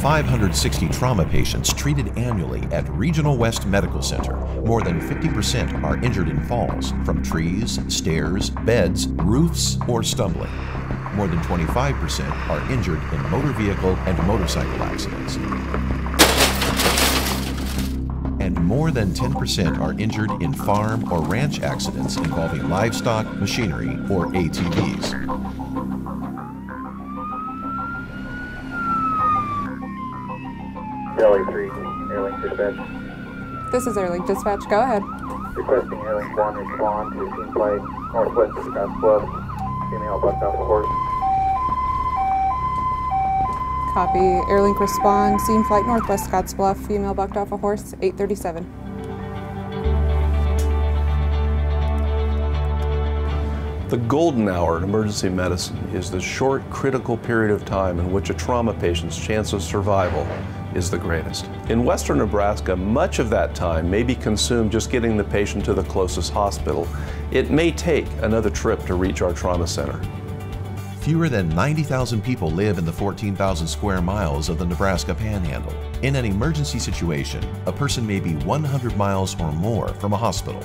560 trauma patients treated annually at Regional West Medical Center, more than 50% are injured in falls from trees, stairs, beds, roofs, or stumbling. More than 25% are injured in motor vehicle and motorcycle accidents. And more than 10% are injured in farm or ranch accidents involving livestock, machinery, or ATVs. LA3, Airlink Dispatch. This is Airlink Dispatch. Go ahead. Requesting Airlink 1 respond to scene flight northwest of Scotts Bluff. Female bucked off a horse. Copy. Airlink respond. Scene flight northwest Scotts Bluff. Female bucked off a horse. 8:37. The golden hour in emergency medicine is the short, critical period of time in which a trauma patient's chance of survival is the greatest. In western Nebraska, much of that time may be consumed just getting the patient to the closest hospital. It may take another trip to reach our trauma center. Fewer than 90,000 people live in the 14,000 square miles of the Nebraska Panhandle. In an emergency situation, a person may be 100 miles or more from a hospital.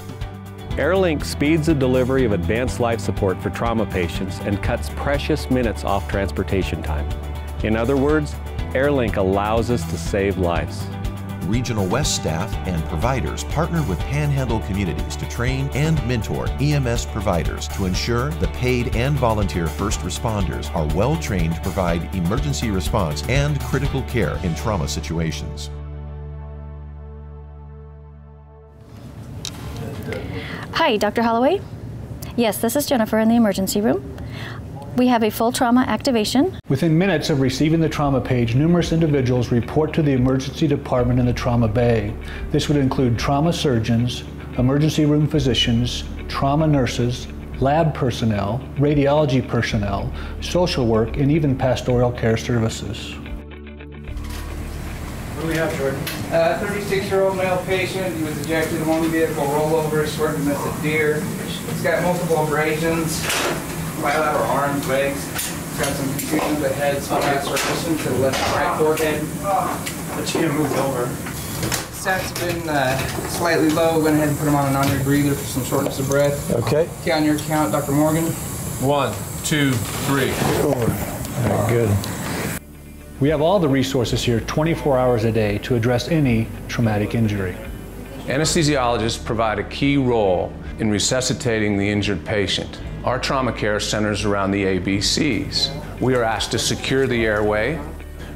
Airlink speeds the delivery of advanced life support for trauma patients and cuts precious minutes off transportation time. In other words, Airlink allows us to save lives. Regional West staff and providers partner with Panhandle communities to train and mentor EMS providers to ensure the paid and volunteer first responders are well trained to provide emergency response and critical care in trauma situations. Hi, Dr. Holloway? Yes, this is Jennifer in the emergency room. We have a full trauma activation. Within minutes of receiving the trauma page, numerous individuals report to the emergency department in the trauma bay. This would include trauma surgeons, emergency room physicians, trauma nurses, lab personnel, radiology personnel, social work, and even pastoral care services. What do we have, Jordan? 36-year-old male patient. He was ejected in one vehicle rollover, swerved and missed a deer. He's got multiple abrasions, bilateral arms, legs. He's got some confusion of the head, spinal circulation to the left and right forehead. But you moved over. Stats have been slightly low. Went ahead and put him on a non-rebreather for some shortness of breath. Okay. Okay, on your count, Dr. Morgan. 1, 2, 3, 4. Very good. We have all the resources here 24 hours a day to address any traumatic injury. Anesthesiologists provide a key role in resuscitating the injured patient. Our trauma care centers around the ABCs. We are asked to secure the airway.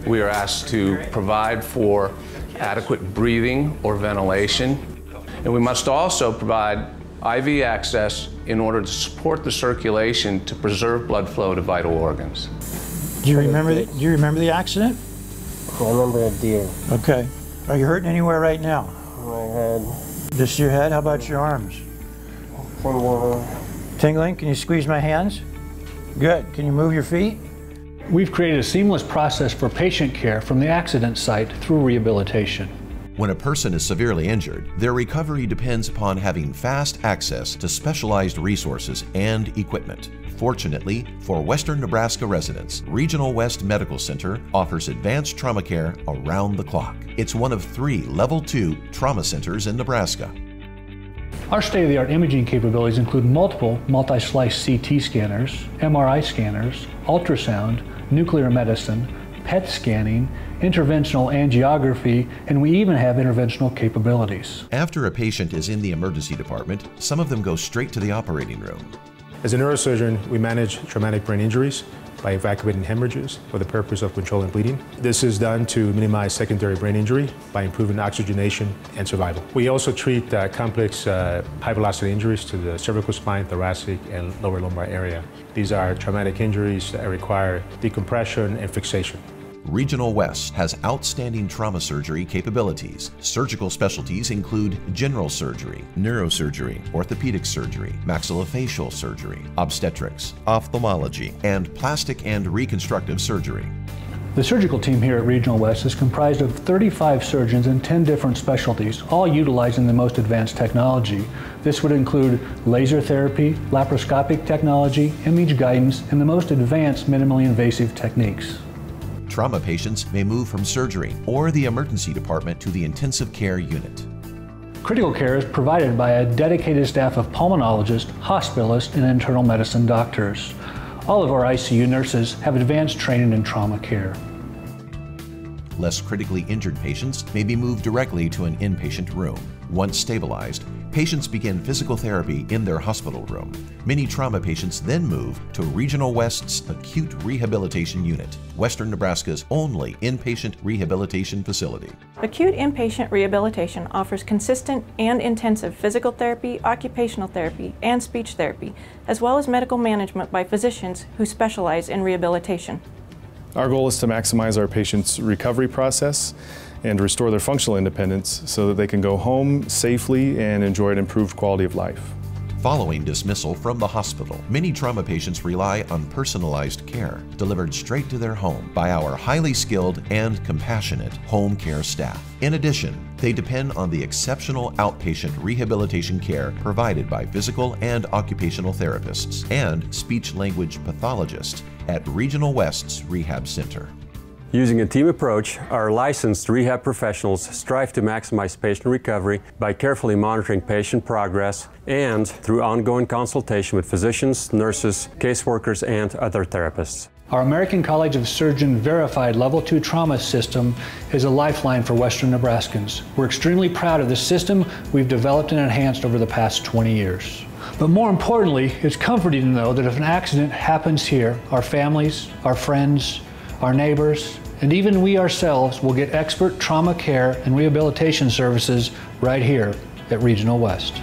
We are asked to provide for adequate breathing or ventilation. And we must also provide IV access in order to support the circulation to preserve blood flow to vital organs. Do you remember the accident? I remember a deer. Okay. Are you hurting anywhere right now? My head. Just your head? How about your arms? Tingling. Tingling? Can you squeeze my hands? Good. Can you move your feet? We've created a seamless process for patient care from the accident site through rehabilitation. When a person is severely injured, their recovery depends upon having fast access to specialized resources and equipment. Fortunately, for Western Nebraska residents, Regional West Medical Center offers advanced trauma care around the clock. It's one of 3 Level 2 trauma centers in Nebraska. Our state-of-the-art imaging capabilities include multiple multi-slice CT scanners, MRI scanners, ultrasound, nuclear medicine, PET scanning, interventional angiography, and we even have interventional capabilities. After a patient is in the emergency department, some of them go straight to the operating room. As a neurosurgeon, we manage traumatic brain injuries by evacuating hemorrhages for the purpose of controlling bleeding. This is done to minimize secondary brain injury by improving oxygenation and survival. We also treat complex high-velocity injuries to the cervical spine, thoracic, and lower lumbar area. These are traumatic injuries that require decompression and fixation. Regional West has outstanding trauma surgery capabilities. Surgical specialties include general surgery, neurosurgery, orthopedic surgery, maxillofacial surgery, obstetrics, ophthalmology, and plastic and reconstructive surgery. The surgical team here at Regional West is comprised of 35 surgeons in 10 different specialties, all utilizing the most advanced technology. This would include laser therapy, laparoscopic technology, image guidance, and the most advanced minimally invasive techniques. Trauma patients may move from surgery or the emergency department to the intensive care unit. Critical care is provided by a dedicated staff of pulmonologists, hospitalists, and internal medicine doctors. All of our ICU nurses have advanced training in trauma care. Less critically injured patients may be moved directly to an inpatient room. Once stabilized, patients begin physical therapy in their hospital room. Many trauma patients then move to Regional West's Acute Rehabilitation Unit, Western Nebraska's only inpatient rehabilitation facility. Acute inpatient rehabilitation offers consistent and intensive physical therapy, occupational therapy, and speech therapy, as well as medical management by physicians who specialize in rehabilitation. Our goal is to maximize our patients' recovery process and restore their functional independence so that they can go home safely and enjoy an improved quality of life. Following dismissal from the hospital, many trauma patients rely on personalized care delivered straight to their home by our highly skilled and compassionate home care staff. In addition, they depend on the exceptional outpatient rehabilitation care provided by physical and occupational therapists and speech-language pathologists at Regional West's Rehab Center. Using a team approach, our licensed rehab professionals strive to maximize patient recovery by carefully monitoring patient progress and through ongoing consultation with physicians, nurses, caseworkers, and other therapists. Our American College of Surgeons verified Level 2 trauma system is a lifeline for Western Nebraskans. We're extremely proud of the system we've developed and enhanced over the past 20 years. But more importantly, it's comforting to know that if an accident happens here, our families, our friends, our neighbors, and even we ourselves will get expert trauma care and rehabilitation services right here at Regional West.